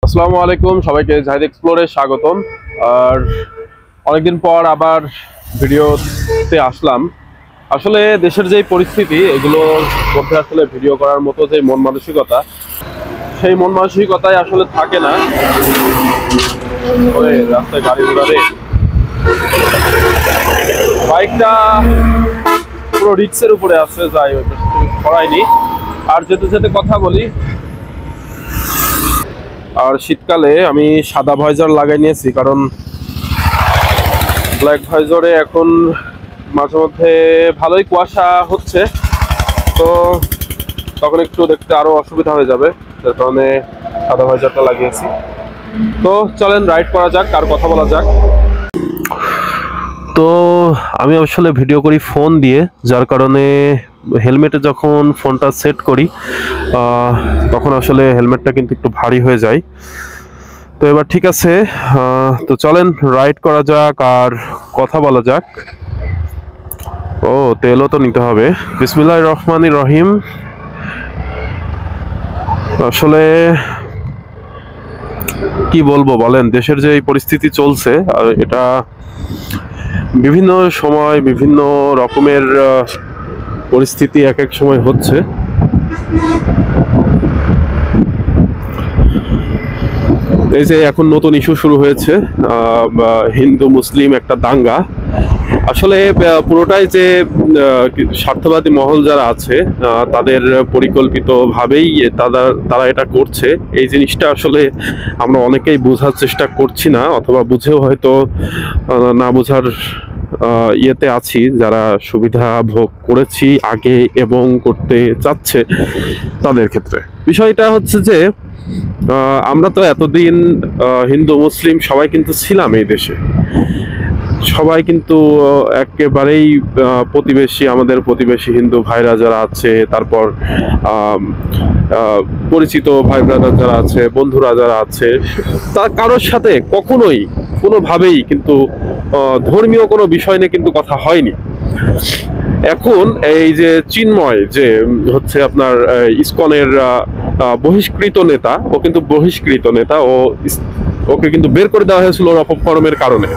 আসসালামু আলাইকুম, সবাইকে জাহিদ এক্সপ্লোরে স্বাগতম। আর অনেকদিন পর আবার ভিডিওতে আসলাম। আসলে দেশের যে পরিস্থিতি, এগুলোর মধ্যে আসলে ভিডিও করার মতো যে মন মানসিকতা, সেই মন মানসিকতাই আসলে থাকে না। রাস্তায় গাড়ি ঘোড়ারে বাইকটা পুরো রিক্সের উপরে আছে, যাই করায়নি। আর যেতে যেতে কথা বলি। আর শীতকালে আমি সাদা ভাইজার লাগাই নিয়েছি, কারণ ব্ল্যাক ভাইজারে এখন মাঝে মধ্যে ভালোই কুয়াশা হচ্ছে, তো তখন একটু দেখতে আরো অসুবিধা হয়ে যাবে, যার কারণে সাদা ভাইজারটা লাগিয়েছি। তো চলেন রাইড করা যাক আর কথা বলা যাক। তো আমি আসলে ভিডিও করি ফোন দিয়ে, যার কারণে হেলমেটে যখন ফোনটা সেট করি তখন আসলে হেলমেটটা কিন্তু একটু ভারী হয়ে যায়। তো এবার ঠিক আছে, তো চলেন রাইড করা যাক আর কথা বলা যাক। ও তেলও তো নিতে হবে। বিসমিল্লাহির রহমানির রহিম। আসলে কি বলবো বলেন, দেশের যে এই পরিস্থিতি চলছে, আর এটা বিভিন্ন সময় বিভিন্ন রকমের পরিস্থিতি এক এক সময় হচ্ছে। এই যে এখন নতুন ইস্যু শুরু হয়েছে, হিন্দু মুসলিম একটা দাঙ্গা। আসলে পুরোটাই যে স্বার্থবাদী মহল যারা আছে তাদের পরিকল্পিত ভাবেই তারা এটা করছে। এই জিনিসটা আসলে আমরা অনেকেই বোঝার চেষ্টা করছি না, অথবা বুঝেও হয়তো না বোঝার ইয়েতে আছি, যারা সুবিধা ভোগ করেছি আগে এবং করতে চাচ্ছে তাদের ক্ষেত্রে। বিষয়টা হচ্ছে যে আমরা তো এতদিন হিন্দু মুসলিম সবাই কিন্তু ছিলাম এই দেশে, সবাই কিন্তু একেবারেই প্রতিবেশী, আমাদের প্রতিবেশী হিন্দু ভাইরা যারা আছে, তারপর পরিচিত ভাই ব্রাদার যারা আছে, বন্ধুরা যারা আছে, তার কারোর সাথে কখনোই কোনোভাবেই কিন্তু ধর্মীয় কোনো বিষয় নিয়ে কিন্তু কথা হয়নি। এখন এই যে চিন্ময় যে হচ্ছে আপনার ইসকনের বহিষ্কৃত নেতা, ও কিন্তু বহিষ্কৃত নেতা, ওকে কিন্তু বের করে দেওয়া হয়েছিল ওর অপকর্মের কারণে।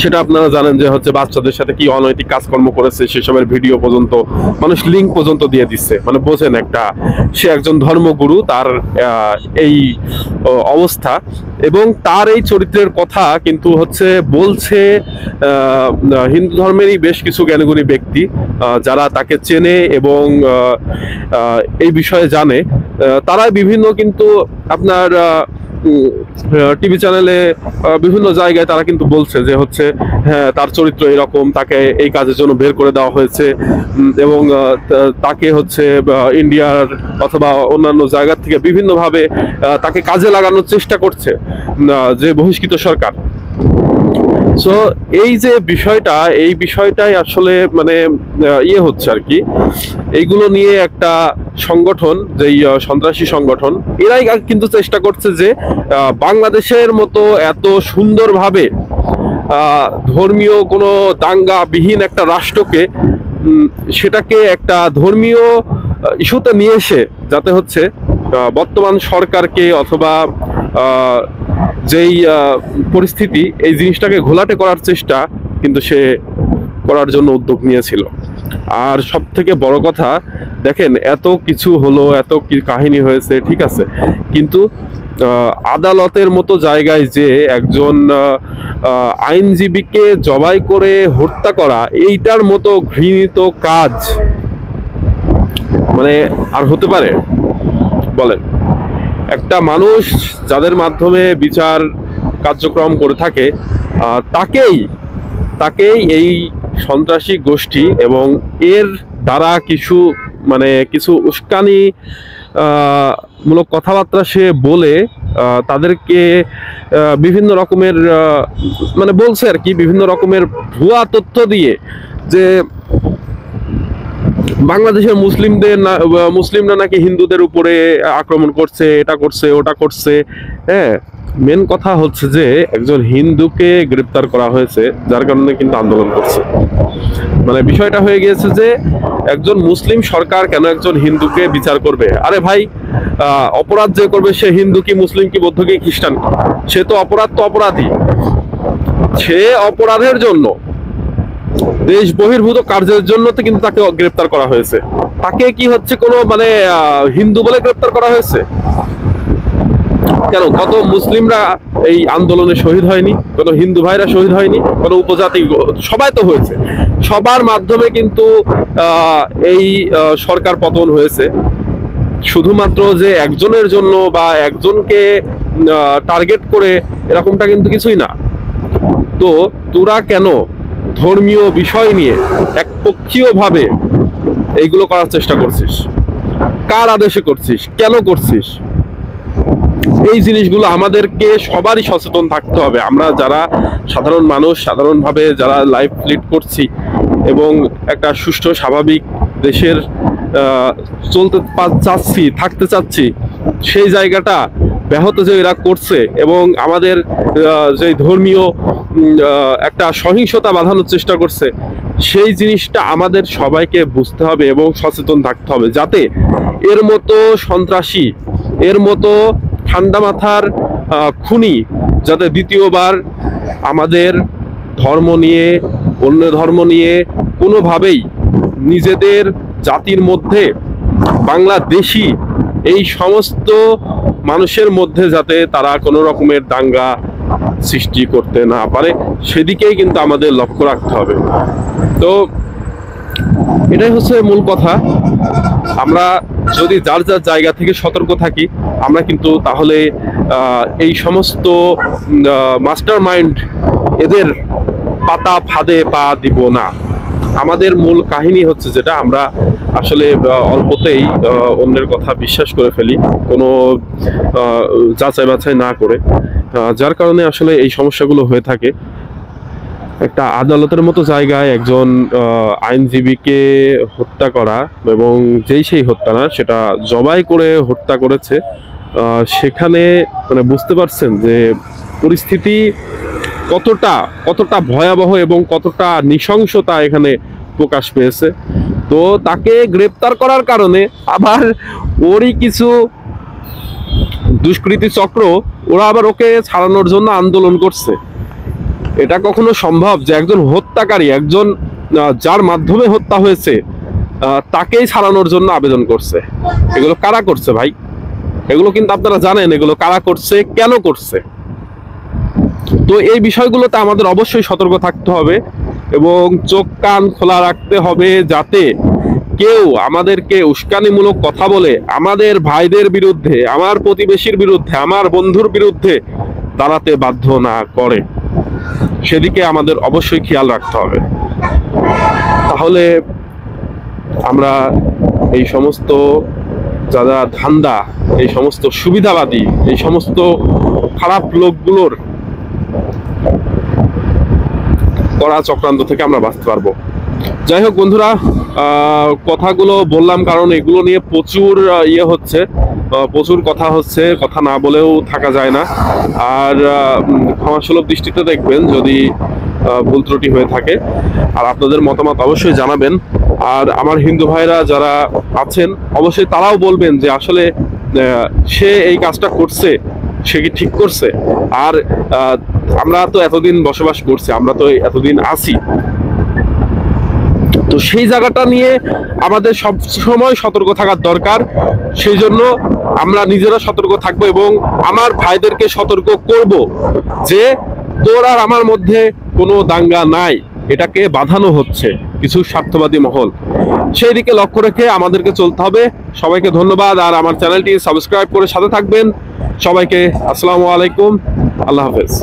সেটা আপনারা জানেন যে হচ্ছে বাচ্চাদের সাথে কি অনৈতিক কাজকর্ম করেছে সেসবের ভিডিও পর্যন্ত মানুষ লিঙ্ক পর্যন্ত দিয়ে দিচ্ছে। মানে বোঝেন, সে একজন ধর্মগুরু, তার এই অবস্থা এবং তার এই চরিত্রের কথা কিন্তু হচ্ছে বলছে হিন্দু ধর্মেরই বেশ কিছু জ্ঞানীগুণী ব্যক্তি, যারা তাকে চেনে এবং এই বিষয়ে জানে। তারাই বিভিন্ন কিন্তু আপনার টিভি চ্যানেলে বিভিন্ন জায়গায় তারা কিন্তু বলছে যে হচ্ছে হ্যাঁ, তার চরিত্র এরকম, তাকে এই কাজের জন্য বের করে দেওয়া হয়েছে এবং তাকে হচ্ছে ইন্ডিয়ার অথবা অন্যান্য জায়গা থেকে বিভিন্নভাবে তাকে কাজে লাগানোর চেষ্টা করছে যে বহিষ্কৃত সরকার। সো এই যে বিষয়টা, এই বিষয়টাই আসলে মানে ইয়ে হচ্ছে আর কি। এইগুলো নিয়ে একটা সংগঠন, যেই সন্ত্রাসী সংগঠন, এরাই কিন্তু চেষ্টা করছে যে বাংলাদেশের মতো এত সুন্দরভাবে ধর্মীয় কোনো দাঙ্গা বিহীন একটা রাষ্ট্রকে, সেটাকে একটা ধর্মীয় ইস্যুতে নিয়ে এসে যাতে হচ্ছে বর্তমান সরকারকে অথবা যেই পরিস্থিতি, এই জিনিসটাকে ঘোলাটে করার চেষ্টা কিন্তু সে করার জন্য উদ্যোগ নিয়েছিল। আর সব থেকে বড় কথা, দেখেন এত কিছু হলো, এত কি কাহিনী হয়েছে, ঠিক আছে, কিন্তু আদালতের মতো জায়গায় যে একজন আইনজীবীকে জবাই করে হত্যা করা, এইটার মতো ঘৃণিত কাজ মানে আর হতে পারে বলেন? একটা মানুষ যাদের মাধ্যমে বিচার কার্যক্রম করে থাকে, তাকেই এই সন্ত্রাসী গোষ্ঠী এবং এর দ্বারা কিছু উস্কানি মূলক কথাবার্তা সে বলে তাদেরকে বিভিন্ন রকমের মানে বলছে আর কি, বিভিন্ন রকমের ভুয়া তথ্য দিয়ে যে বাংলাদেশের মুসলিমরা নাকি হিন্দুদের উপরে আক্রমণ করছে, এটা করছে, ওটা করছে। হ্যাঁ, মেন কথা হচ্ছে যে একজন হিন্দুকে গ্রেপ্তার করা হয়েছে, যার কারণে কিন্তু আন্দোলন করছে। মানে বিষয়টা হয়ে গিয়েছে যে একজন মুসলিম সরকার কেন একজন হিন্দুকে বিচার করবে? আরে ভাই, অপরাধ যে করবে সে হিন্দু কি, মুসলিম কি, বৌদ্ধ কি, খ্রিস্টান কি, সে তো অপরাধ তো অপরাধী। সে অপরাধের জন্য, দেশ বহির্ভূত কার্যের জন্য তো কিন্তু তাকে গ্রেপ্তার করা হয়েছে। তাকে কি হচ্ছে কোনো মানে হিন্দু বলে গ্রেপ্তার করা হয়েছে? কেন কত মুসলিমরা এই আন্দোলনে শহীদ হয়নি? কোন হিন্দু ভাইরা শহীদ হয়নি? কোন উপজাতি? সবাই তো হয়েছে। সবার মাধ্যমে কিন্তু এই সরকার পতন হয়েছে। শুধুমাত্র যে একজনের জন্য বা একজনকে টার্গেট করে এরকমটা কিন্তু কিছুই না। তো তোরা কেন ধর্মীয় বিষয় নিয়ে একপক্ষীয় ভাবে এইগুলো করার চেষ্টা করছিস? কার আদেশে করছিস? কেন করছিস? এই জিনিসগুলো আমাদেরকে সবারই সচেতন থাকতে হবে। আমরা যারা সাধারণ মানুষ, সাধারণভাবে যারা লাইফ লিড করছি এবং একটা সুষ্ঠু স্বাভাবিক দেশের চলতে চাচ্ছি, থাকতে চাচ্ছি, সেই জায়গাটা ব্যাহত যে এরা করছে এবং আমাদের যে ধর্মীয় একটা সহিংসতা বাঁধানোর চেষ্টা করছে, সেই জিনিসটা আমাদের সবাইকে বুঝতে হবে এবং সচেতন থাকতে হবে, যাতে এর মতো সন্ত্রাসী, এর মতো ঠান্ডা মাথার খুনি যাতে দ্বিতীয়বার আমাদের ধর্ম নিয়ে, অন্য ধর্ম নিয়ে কোনোভাবেই নিজেদের জাতির মধ্যে, বাংলাদেশি এই সমস্ত মানুষের মধ্যে যাতে তারা কোনো রকমের দাঙ্গা সৃষ্টি করতে না পারে, সেদিকেই কিন্তু আমাদের লক্ষ্য রাখতে হবে। তো এটাই হচ্ছে মূল কথা। আমরা যদি যার যার জায়গা থেকে সতর্ক থাকি, আমরা কিন্তু তাহলে এই সমস্ত মাস্টার মাইন্ড এদের পাতা ফাঁদে পা দিব না। আমাদের মূল কাহিনী হচ্ছে যেটা, আমরা আসলে অল্পতেই অন্যের কথা বিশ্বাস করে ফেলি, কোনো যাচাই বাছাই না করে, যার কারণে আসলে এই সমস্যাগুলো হয়ে থাকে। একটা আদালতের মতো জায়গায় একজন আইনজীবীকে হত্যা করা, এবং যেই সেই হত্যা না, সেটা জবাই করে হত্যা করেছে, সেখানে মানে বুঝতে পারছেন যে পরিস্থিতি কতটা ভয়াবহ এবং কতটা নৃশংসতা এখানে প্রকাশ পেয়েছে। তো তাকে গ্রেপ্তার করার কারণে আবার ওরই কিছু দুষ্কৃতী চক্র, ওরা আবার ওকে ছাড়ানোর জন্য আন্দোলন করছে। এটা কখনো সম্ভব যে একজন হত্যাকারী, একজন যার মাধ্যমে হত্যা হয়েছে, তাকেই ছাড়ানোর জন্য আবেদন করছে? এগুলো কারা করছে ভাই? এগুলো কিন্তু আপনারা জানেন এগুলো কারা করছে, কেন করছে। তো এই বিষয়গুলোতে আমাদের অবশ্যই সতর্ক থাকতে হবে এবং চোখ কান খোলা রাখতে হবে, যাতে কেউ আমাদেরকে উস্কানিমূলক কথা বলে আমাদের ভাইদের বিরুদ্ধে, আমার প্রতিবেশীর বিরুদ্ধে, আমার বন্ধুর বিরুদ্ধে দাঁড়াতে বাধ্য না করে। সেদিকে আমাদের অবশ্যই খেয়াল রাখতে হবে। তাহলে আমরা এই সমস্ত যারা ধান্দা, এই সমস্ত সুবিধাবাদী, এই সমস্ত খারাপ লোকগুলোর করা চক্রান্ত থেকে আমরা বাঁচতে পারবো। যাই হোক বন্ধুরা, কথাগুলো বললাম কারণ এগুলো নিয়ে প্রচুর হচ্ছে, প্রচুর কথা হচ্ছে, কথা না বলেও থাকা যায় না। আর ক্ষমাসুলভ দৃষ্টিতে দেখবেন যদি ভুল ত্রুটি হয়ে থাকে, আর আপনাদের মতামত অবশ্যই জানাবেন। আর আমার হিন্দু ভাইরা যারা আছেন অবশ্যই তারাও বলবেন যে আসলে সে এই কাজটা করছে, সে কি ঠিক করছে? আর আমরা তো এতদিন বসবাস করছি, আমরা তো এতদিন আছি, তো সেই জায়গাটা নিয়ে আমাদের সব সময় সতর্ক থাকার দরকার। সেই জন্য আমরা নিজেরা সতর্ক থাকবো এবং আমার ভাইদেরকে সতর্ক করব যে তোর আর আমার মধ্যে কোনো দাঙ্গা নাই, এটাকে বাঁধানো হচ্ছে কিছু স্বার্থবাদী মহল। সেই দিকে লক্ষ্য রেখে আমাদেরকে চলতে হবে। সবাইকে ধন্যবাদ, আর আমার চ্যানেলটি সাবস্ক্রাইব করে সাথে থাকবেন। সবাইকে আসসালামু আলাইকুম, আল্লাহ হাফেজ।